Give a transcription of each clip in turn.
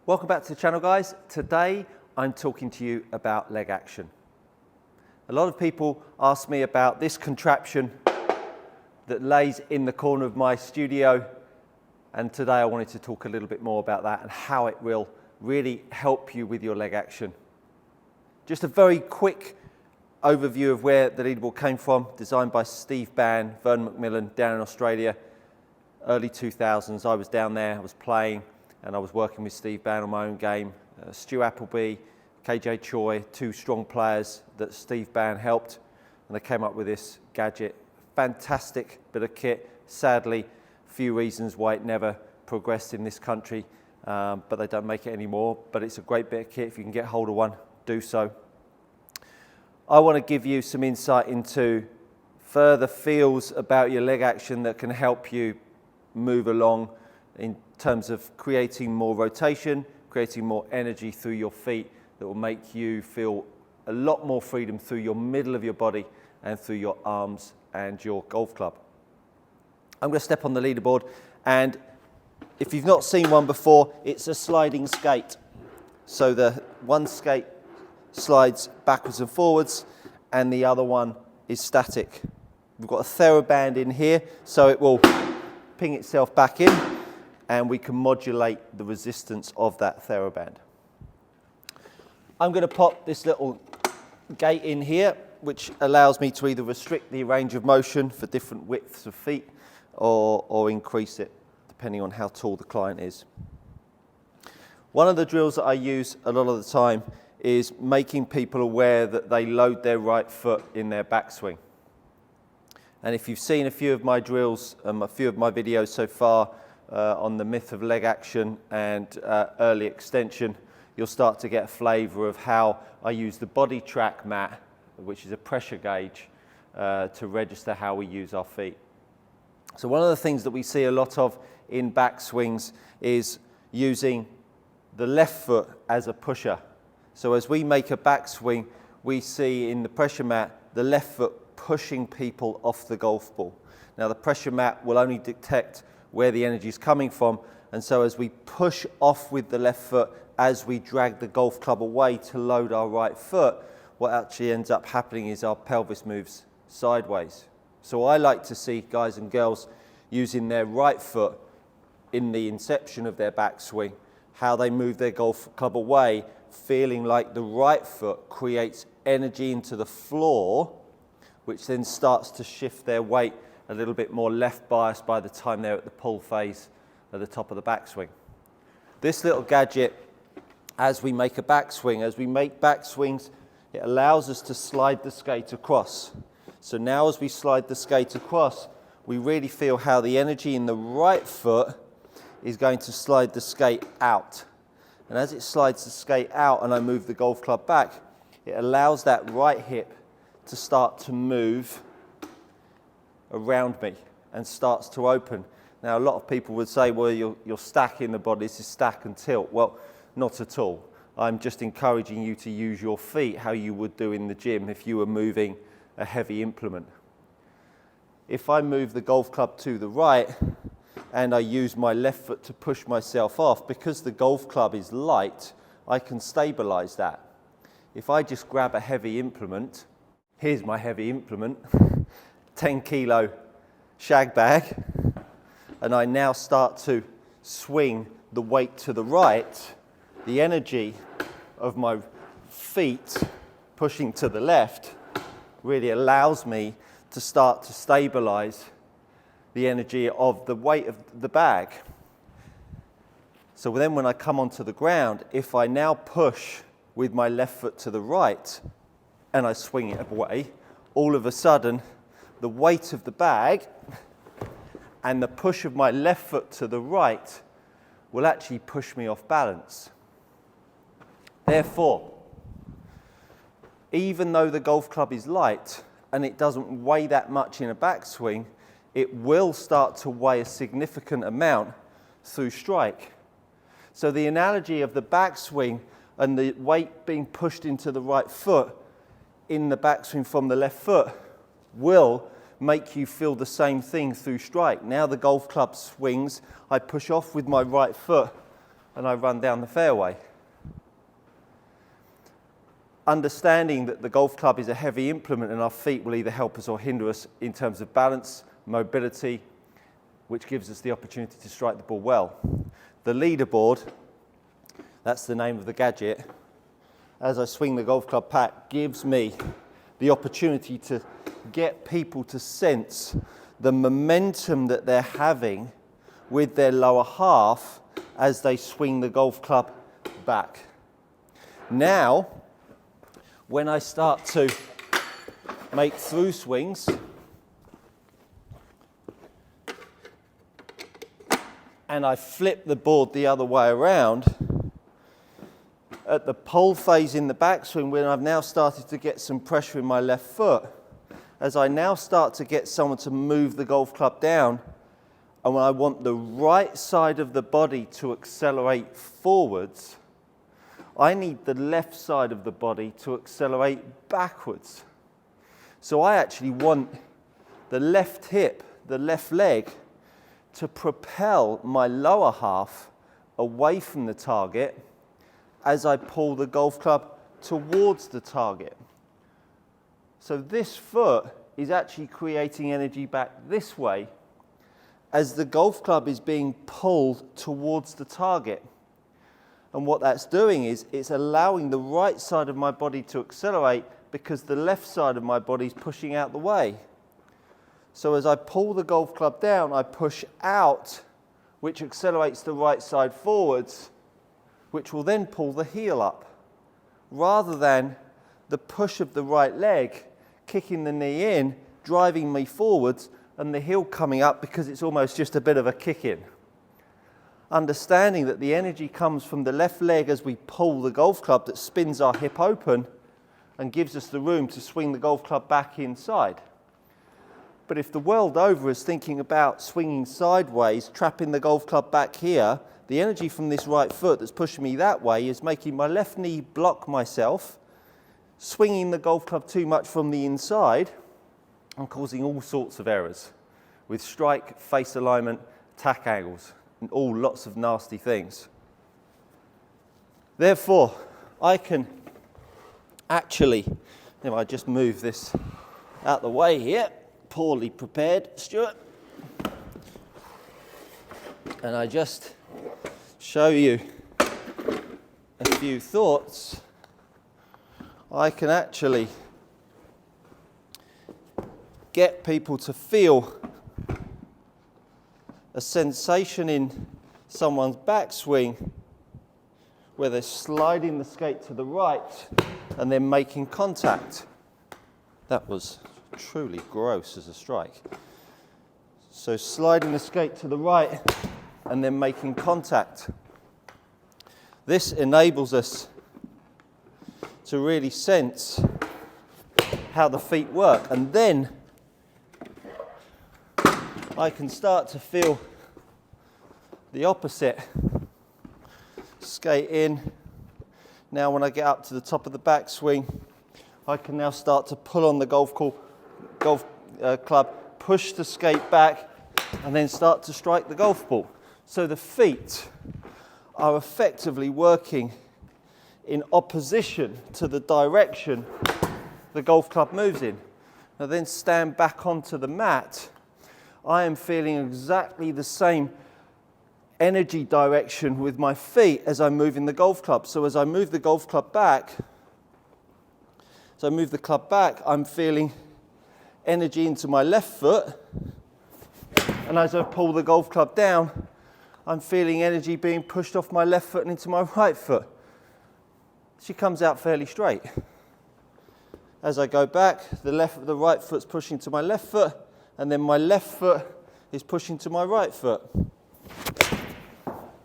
Welcome back to the channel, guys. Today I'm talking to you about leg action. A lot of people ask me about this contraption that lays in the corner of my studio, and today I wanted to talk a little bit more about that and how it will really help you with your leg action. Just a very quick overview of where the leaderboard came from. Designed by Steve Bann, Vern McMillan down in Australia, early 2000s. I was down there, I was playing, and I was working with Steve Bann on my own game. Stu Appleby, KJ Choi, two strong players that Steve Bann helped, and they came up with this Gadget. Fantastic bit of kit. Sadly, a few reasons why it never progressed in this country, but they don't make it anymore. But it's a great bit of kit. If you can get hold of one, do so. I want to give you some insight into further feels about your leg action that can help you move along in terms of creating more rotation, creating more energy through your feet that will make you feel a lot more freedom through your middle of your body and through your arms and your golf club. I'm going to step on the leaderboard, and if you've not seen one before, it's a sliding skate. So the one skate slides backwards and forwards, and the other one is static. We've got a TheraBand in here, so it will ping itself back in, and we can modulate the resistance of that TheraBand. I'm going to pop this little gate in here, which allows me to either restrict the range of motion for different widths of feet or increase it depending on how tall the client is. One of the drills that I use a lot of the time is making people aware that they load their right foot in their backswing. And if you've seen a few of my drills, a few of my videos so far on the myth of leg action and early extension, you'll start to get a flavour of how I use the body track mat, which is a pressure gauge, to register how we use our feet. So one of the things that we see a lot of in backswings is using the left foot as a pusher. So as we make a backswing, we see in the pressure mat the left foot pushing people off the golf ball. Now the pressure mat will only detect where the energy is coming from, and so as we push off with the left foot, as we drag the golf club away to load our right foot, what actually ends up happening is our pelvis moves sideways. So I like to see guys and girls using their right foot in the inception of their backswing, how they move their golf club away, feeling like the right foot creates energy into the floor, which then starts to shift their weight a little bit more left biased by the time they're at the pull phase at the top of the backswing. This little gadget, as we make a backswing, as we make backswings, it allows us to slide the skate across. So now as we slide the skate across, we really feel how the energy in the right foot is going to slide the skate out. And as it slides the skate out and I move the golf club back, it allows that right hip to start to move around me and starts to open. Now a lot of people would say, well, you're stacking the body, this is stack and tilt. Well, not at all. I'm just encouraging you to use your feet how you would do in the gym if you were moving a heavy implement. If I move the golf club to the right and I use my left foot to push myself off, because the golf club is light, I can stabilize that. If I just grab a heavy implement, here's my heavy implement, 10 kilo shag bag, and I now start to swing the weight to the right, the energy of my feet pushing to the left really allows me to start to stabilize the energy of the weight of the bag. So then when I come onto the ground, if I now push with my left foot to the right and I swing it away, all of a sudden the weight of the bag and the push of my left foot to the right will actually push me off balance. Therefore, even though the golf club is light and it doesn't weigh that much in a backswing, it will start to weigh a significant amount through strike. So the analogy of the backswing and the weight being pushed into the right foot in the backswing from the left foot will make you feel the same thing through strike. Now the golf club swings, I push off with my right foot, and I run down the fairway. Understanding that the golf club is a heavy implement and our feet will either help us or hinder us in terms of balance, mobility, which gives us the opportunity to strike the ball well. The leaderboard, that's the name of the Gadget, as I swing the golf club back, gives me the opportunity to get people to sense the momentum that they're having with their lower half as they swing the golf club back. Now, when I start to make through swings, and I flip the board the other way around, at the pole phase in the backswing, when I've now started to get some pressure in my left foot, as I now start to get someone to move the golf club down, and when I want the right side of the body to accelerate forwards, I need the left side of the body to accelerate backwards. So I actually want the left hip, the left leg, to propel my lower half away from the target as I pull the golf club towards the target. So this foot is actually creating energy back this way as the golf club is being pulled towards the target. And what that's doing is it's allowing the right side of my body to accelerate because the left side of my body is pushing out the way. So as I pull the golf club down, I push out, which accelerates the right side forwards, which will then pull the heel up, rather than the push of the right leg, kicking the knee in, driving me forwards, and the heel coming up because it's almost just a bit of a kick in. Understanding that the energy comes from the left leg as we pull the golf club that spins our hip open and gives us the room to swing the golf club back inside. But if the world over is thinking about swinging sideways, trapping the golf club back here, the energy from this right foot that's pushing me that way is making my left knee block myself, swinging the golf club too much from the inside and causing all sorts of errors with strike, face alignment, tack angles, and all lots of nasty things. Therefore, I can actually, if I just move this out the way here, poorly prepared, Stuart, and I just show you a few thoughts, I can actually get people to feel a sensation in someone's backswing where they're sliding the skate to the right and then making contact. That was truly gross as a strike. So sliding the skate to the right and then making contact. This enables us to really sense how the feet work, and then I can start to feel the opposite. Skate in. Now when I get up to the top of the backswing, I can now start to pull on the golf club, push the skate back, and then start to strike the golf ball. So the feet are effectively working in opposition to the direction the golf club moves in. Now then stand back onto the mat, I am feeling exactly the same energy direction with my feet as I'm moving the golf club. So as I move the golf club back, I'm feeling energy into my left foot, and as I pull the golf club down, I'm feeling energy being pushed off my left foot and into my right foot. She comes out fairly straight. As I go back, the right foot's pushing to my left foot, and then my left foot is pushing to my right foot.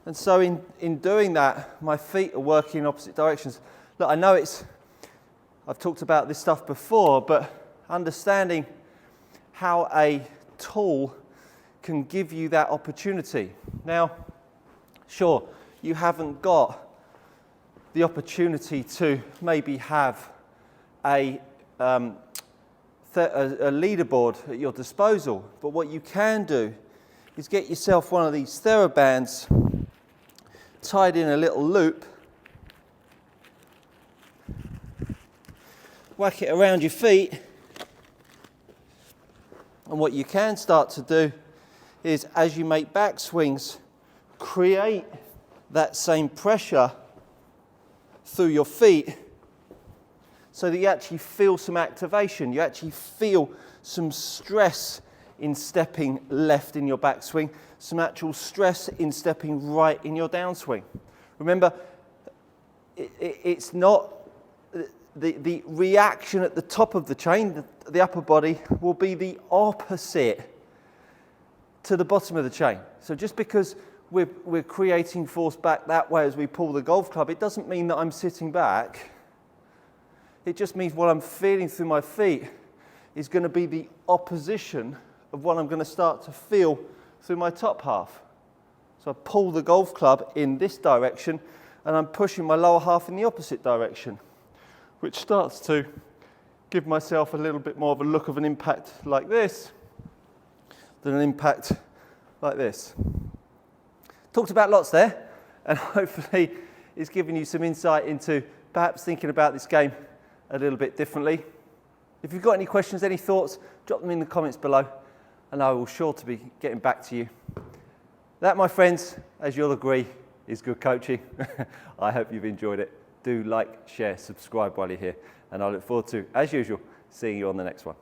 And so in doing that, my feet are working in opposite directions. Look, I know I've talked about this stuff before, but understanding how a tool can give you that opportunity. Now, sure, you haven't got the opportunity to maybe have a leaderboard at your disposal, but what you can do is get yourself one of these TheraBands tied in a little loop, whack it around your feet, and what you can start to do is, as you make back swings, create that same pressure through your feet so that you actually feel some activation. You actually feel some stress in stepping left in your backswing, some actual stress in stepping right in your downswing. Remember, it's not the reaction at the top of the chain, the upper body, will be the opposite to the bottom of the chain. So just because we're creating force back that way as we pull the golf club, it doesn't mean that I'm sitting back. It just means what I'm feeling through my feet is going to be the opposition of what I'm going to start to feel through my top half. So I pull the golf club in this direction and I'm pushing my lower half in the opposite direction, which starts to give myself a little bit more of a look of an impact like this than an impact like this. Talked about lots there, and hopefully it's given you some insight into perhaps thinking about this game a little bit differently. If you've got any questions, any thoughts, drop them in the comments below, and I will sure to be getting back to you. That, my friends, as you'll agree, is good coaching. I hope you've enjoyed it. Do like, share, subscribe while you're here, and I look forward to, as usual, seeing you on the next one.